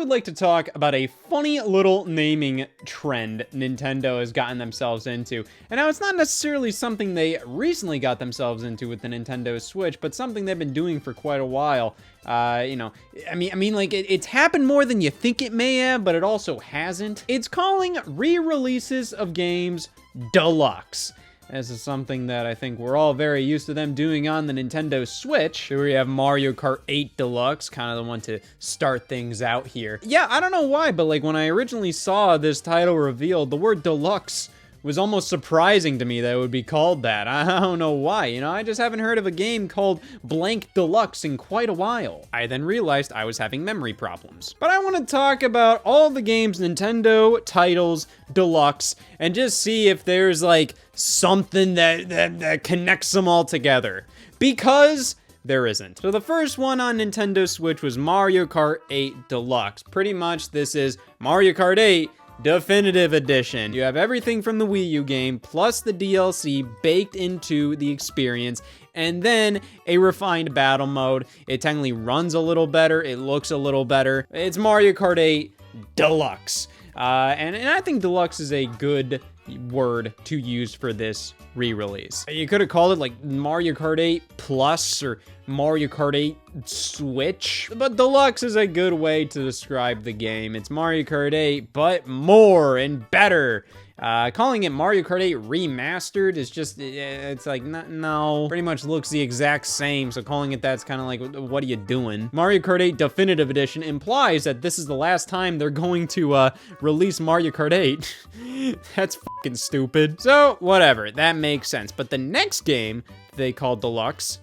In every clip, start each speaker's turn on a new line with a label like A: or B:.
A: would like to talk about a funny little naming trend Nintendo has gotten themselves into. And now it's not necessarily something they recently got themselves into with the Nintendo Switch, but something they've been doing for quite a while. You know, I mean, like, it's happened more than you think it may have, but it also hasn't. It's calling re-releases of games Deluxe. This is something that I think we're all very used to them doing on the Nintendo Switch. Here we have Mario Kart 8 Deluxe, kind of the one to start things out here. Yeah, I don't know why, but like when I originally saw this title revealed, the word Deluxe was almost surprising to me that it would be called that. I don't know why, you know, I just haven't heard of a game called blank Deluxe in quite a while. I then realized I was having memory problems. But I want to talk about all the games Nintendo titles Deluxe and just see if there's like something that connects them all together. Because there isn't. So the first one on Nintendo Switch was Mario Kart 8 Deluxe. Pretty much this is Mario Kart 8 Definitive Edition. You have everything from the Wii U game, plus the DLC baked into the experience, and then a refined battle mode. It technically runs a little better, it looks a little better. It's Mario Kart 8 Deluxe. And I think Deluxe is a good word to use for this re-release. You could have called it like Mario Kart 8 Plus or Mario Kart 8 Switch, but Deluxe is a good way to describe the game. It's Mario Kart 8, but more and better. Calling it Mario Kart 8 Remastered is just, it's like, no. Pretty much looks the exact same, so calling it that's kind of like, what are you doing? Mario Kart 8 Definitive Edition implies that this is the last time they're going to release Mario Kart 8. That's fucking stupid. So, whatever, that makes sense. But the next game they called Deluxe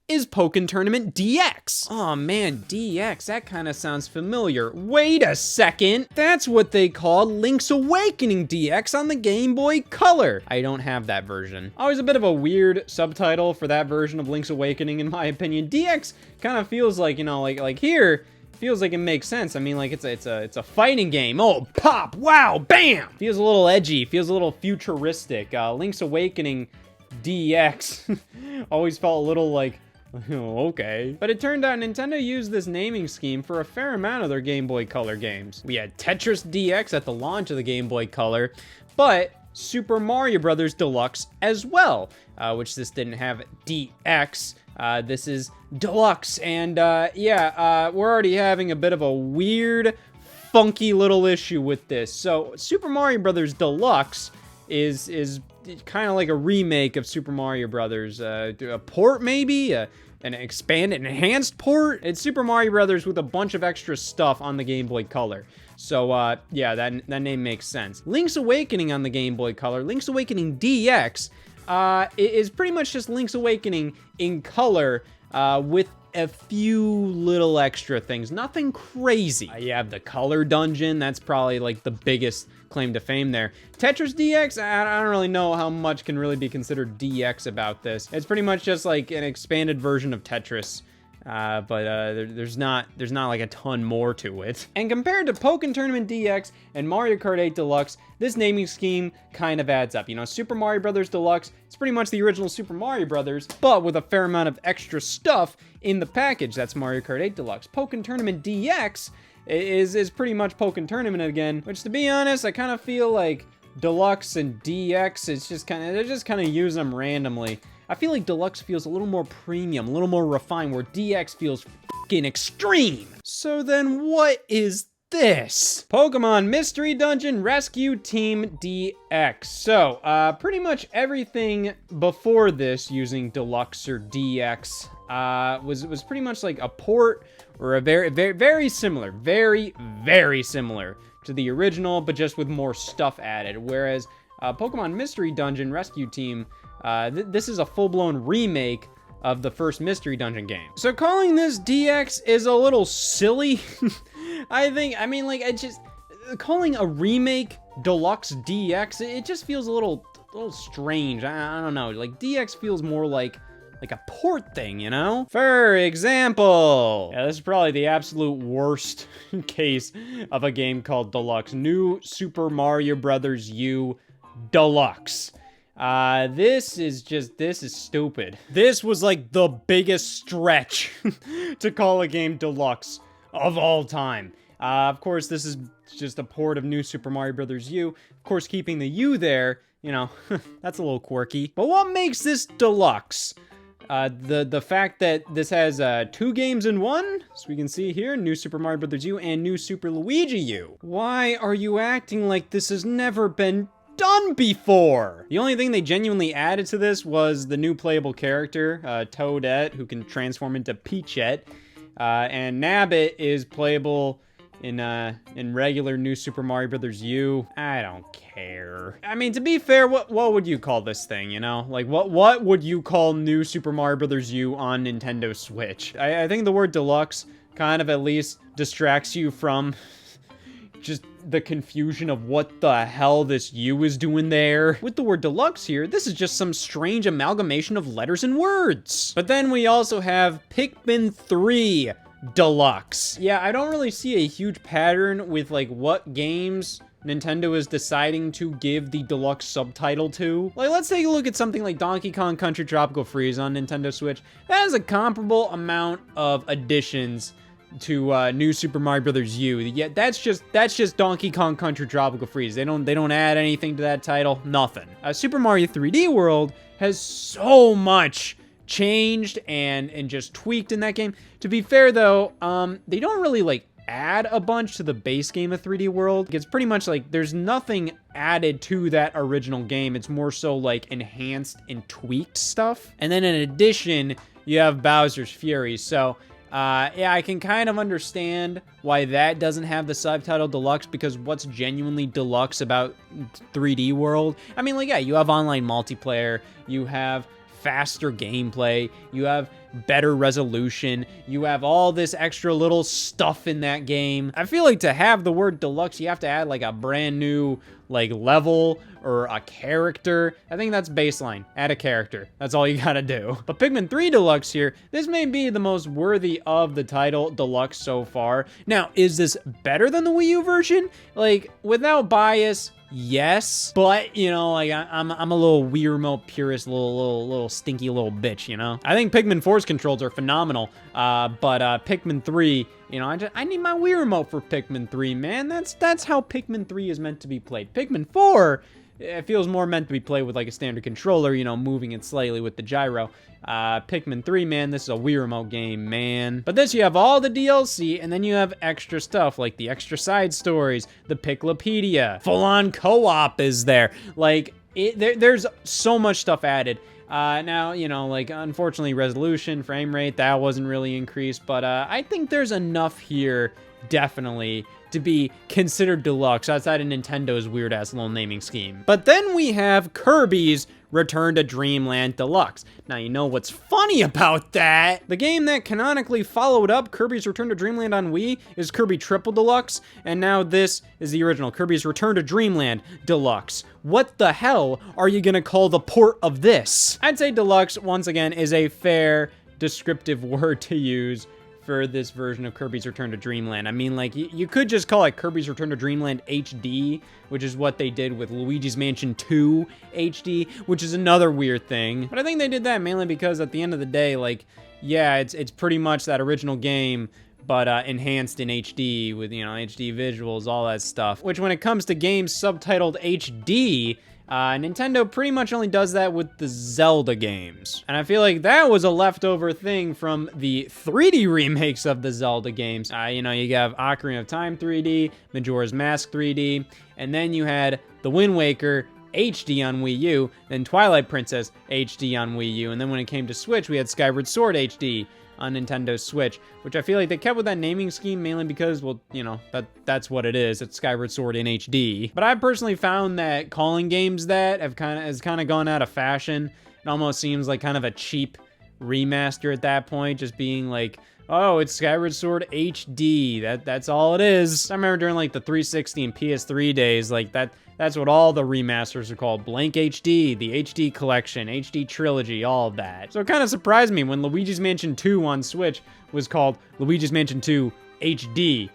A: is Pokken Tournament DX. Oh man, DX, that kind of sounds familiar. Wait a second, that's what they called Link's Awakening DX on the Game Boy Color. I don't have that version. Always a bit of a weird subtitle for that version of Link's Awakening in my opinion. DX kind of feels like, you know, like here, feels like it makes sense. I mean, like it's a fighting game. Oh, pop, wow, bam! Feels a little edgy, feels a little futuristic. Link's Awakening DX always felt a little like, oh, okay. But it turned out Nintendo used this naming scheme for a fair amount of their Game Boy Color games. We had Tetris DX at the launch of the Game Boy Color, but Super Mario Bros. Deluxe as well, which this didn't have DX. This is Deluxe, and yeah, we're already having a bit of a weird, funky little issue with this. So Super Mario Bros. Deluxe is kind of like a remake of Super Mario Brothers, a port maybe, an expanded, enhanced port. It's Super Mario Brothers with a bunch of extra stuff on the Game Boy Color. So yeah, that name makes sense. Link's Awakening on the Game Boy Color, Link's Awakening DX, is pretty much just Link's Awakening in color, with a few little extra things, nothing crazy. You have the color dungeon, that's probably like the biggest claim to fame there. Tetris DX, I don't really know how much can really be considered DX about this. It's pretty much just like an expanded version of Tetris, but there's not like a ton more to it. And compared to Pokken Tournament DX and Mario Kart 8 Deluxe, this naming scheme kind of adds up. You know, Super Mario Bros. Deluxe, it's pretty much the original Super Mario Bros., but with a fair amount of extra stuff in the package. That's Mario Kart 8 Deluxe. Pokken Tournament DX is pretty much Pokken Tournament again, which to be honest, I kind of feel like Deluxe and DX, they're just kind of use them randomly. I feel like Deluxe feels a little more premium, a little more refined, where DX feels fucking extreme. So then what is this? Pokemon Mystery Dungeon Rescue Team DX. So, pretty much everything before this using Deluxe or DX was pretty much like a port or a very similar to the original, but just with more stuff added. Whereas Pokemon Mystery Dungeon Rescue Team, this is a full-blown remake of the first Mystery Dungeon game. So calling this DX is a little silly. I mean, like, calling a remake Deluxe DX, it just feels a little strange. I don't know, like, DX feels more like a port thing, you know? For example, yeah, this is probably the absolute worst case of a game called Deluxe. New Super Mario Bros. U Deluxe. This is stupid. This was like the biggest stretch to call a game Deluxe of all time. Of course, this is just a port of New Super Mario Bros. U. Of course, keeping the U there, you know, that's a little quirky. But what makes this deluxe? The fact that this has 2 games in one, so we can see here, New Super Mario Bros. U and New Super Luigi U. Why are you acting like this has never been done before? The only thing they genuinely added to this was the new playable character, Toadette, who can transform into Peachette, and Nabbit is playable in regular New Super Mario Bros. U. I don't care. I mean, to be fair, what would you call this thing, you know? Like, what would you call New Super Mario Bros. U on Nintendo Switch? I think the word deluxe kind of at least distracts you from just the confusion of what the hell this U is doing there. With the word deluxe here, this is just some strange amalgamation of letters and words. But then we also have Pikmin 3 Deluxe. Yeah, I don't really see a huge pattern with like what games Nintendo is deciding to give the deluxe subtitle to. Like, let's take a look at something like Donkey Kong Country Tropical Freeze on Nintendo Switch. That has a comparable amount of additions to New Super Mario Bros. U. Yeah, that's just Donkey Kong Country Tropical Freeze. They don't add anything to that title. Nothing. Super Mario 3D World has so much changed and just tweaked in that game. To be fair though, they don't really like add a bunch to the base game of 3D World. It's pretty much like there's nothing added to that original game. It's more so like enhanced and tweaked stuff. And then in addition, you have Bowser's Fury. So yeah, I can kind of understand why that doesn't have the subtitle deluxe, because what's genuinely deluxe about 3D World? I mean, like, yeah, you have online multiplayer, you have faster gameplay, you have better resolution, you have all this extra little stuff in that game. I feel like to have the word deluxe, you have to add like a brand new like level or a character. I think that's baseline. Add a character. That's all you gotta do. But Pikmin 3 Deluxe here, this may be the most worthy of the title Deluxe so far. Now, is this better than the Wii U version? Like, without bias, yes, but you know, like I'm a little Wii Remote purist, little stinky little bitch, you know. I think Pikmin 4's controls are phenomenal, but Pikmin 3, you know, I need my Wii Remote for Pikmin 3, man. That's how Pikmin 3 is meant to be played. Pikmin 4, it feels more meant to be played with like a standard controller, you know, moving it slightly with the gyro. Pikmin 3, man, this is a Wii Remote game, man. But this, you have all the DLC, and then you have extra stuff, like the extra side stories, the Piclopedia, full-on co-op is there. Like, there's so much stuff added. Now, you know, like, unfortunately, resolution, frame rate, that wasn't really increased, but I think there's enough here, definitely, to be considered deluxe outside of Nintendo's weird-ass little naming scheme. But then we have Kirby's Return to Dreamland Deluxe. Now, you know what's funny about that? The game that canonically followed up Kirby's Return to Dreamland on Wii is Kirby Triple Deluxe, and now this is the original, Kirby's Return to Dreamland Deluxe. What the hell are you gonna call the port of this? I'd say deluxe, once again, is a fair descriptive word to use for this version of Kirby's Return to Dreamland. I mean, like, you could just call it Kirby's Return to Dreamland HD, which is what they did with Luigi's Mansion 2 HD, which is another weird thing. But I think they did that mainly because at the end of the day, like, yeah, it's pretty much that original game, but enhanced in HD with, you know, HD visuals, all that stuff. Which, when it comes to games subtitled HD, Nintendo pretty much only does that with the Zelda games. And I feel like that was a leftover thing from the 3D remakes of the Zelda games. You know, you have Ocarina of Time 3D, Majora's Mask 3D, and then you had The Wind Waker HD on Wii U, then Twilight Princess HD on Wii U, and then when it came to Switch, we had Skyward Sword HD on Nintendo Switch, which I feel like they kept with that naming scheme mainly because, well, you know, that's what it is. It's Skyward Sword in HD. But I personally found that calling games that has kind of gone out of fashion. It almost seems like kind of a cheap remaster at that point, just being like, oh, it's Skyward Sword HD. That's all it is. I remember during like the 360 and PS3 days, like that's what all the remasters are called. Blank HD, the HD Collection, HD Trilogy, all of that. So it kind of surprised me when Luigi's Mansion 2 on Switch was called Luigi's Mansion 2 HD.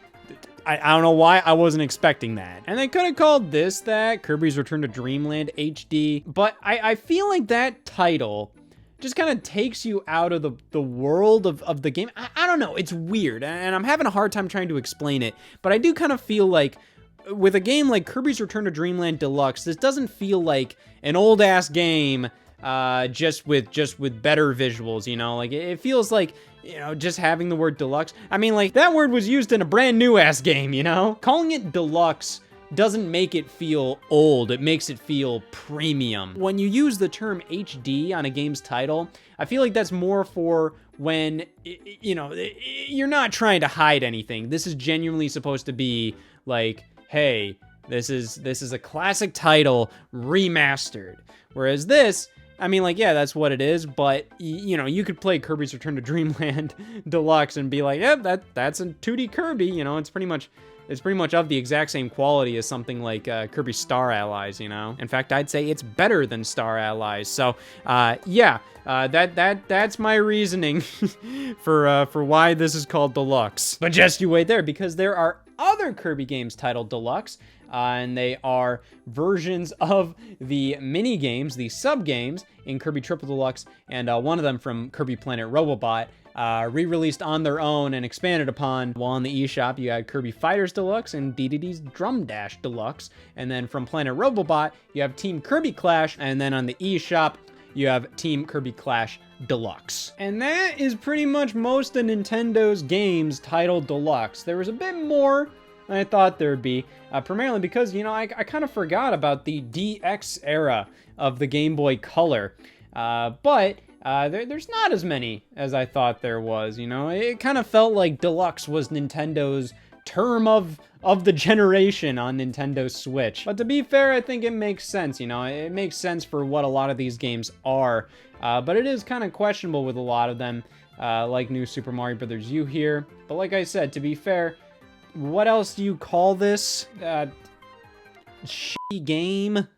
A: I don't know why, I wasn't expecting that. And they could have called that, Kirby's Return to Dreamland HD, but I feel like that title just kind of takes you out of the world of the game. I don't know, it's weird, and I'm having a hard time trying to explain it, but I do kind of feel like with a game like Kirby's Return to Dreamland Deluxe, this doesn't feel like an old-ass game just with better visuals, you know? Like, it feels like, you know, just having the word deluxe. I mean, like, that word was used in a brand new ass game, you know? Calling it deluxe doesn't make it feel old, it makes it feel premium. When you use the term HD on a game's title, I feel like that's more for when, you know, you're not trying to hide anything. This is genuinely supposed to be like, hey, this is a classic title remastered. Whereas this, I mean, like, yeah, that's what it is, but, you know, you could play Kirby's Return to Dreamland Deluxe and be like, yep, that's a 2D Kirby, you know, it's pretty much of the exact same quality as something like Kirby Star Allies, you know? In fact, I'd say it's better than Star Allies. So, yeah, that's my reasoning for why this is called Deluxe. But just you wait there, because there are other Kirby games titled Deluxe, and they are versions of the mini games, the sub games in Kirby Triple Deluxe, and one of them from Kirby Planet Robobot, re-released on their own and expanded upon. While on the eShop, you had Kirby Fighters Deluxe and DDD's Drum Dash Deluxe, and then from Planet Robobot, you have Team Kirby Clash, and then on the eShop, you have Team Kirby Clash Deluxe. And that is pretty much most of Nintendo's games titled Deluxe. There was a bit more than I thought there'd be, primarily because, you know, I kind of forgot about the DX era of the Game Boy Color, but there's not as many as I thought there was, you know? It kind of felt like Deluxe was Nintendo's term of the generation on Nintendo Switch. But to be fair, I think it makes sense, you know? It makes sense for what a lot of these games are, but it is kind of questionable with a lot of them, like New Super Mario Bros. U here. But like I said, to be fair, what else do you call this? Shitty game?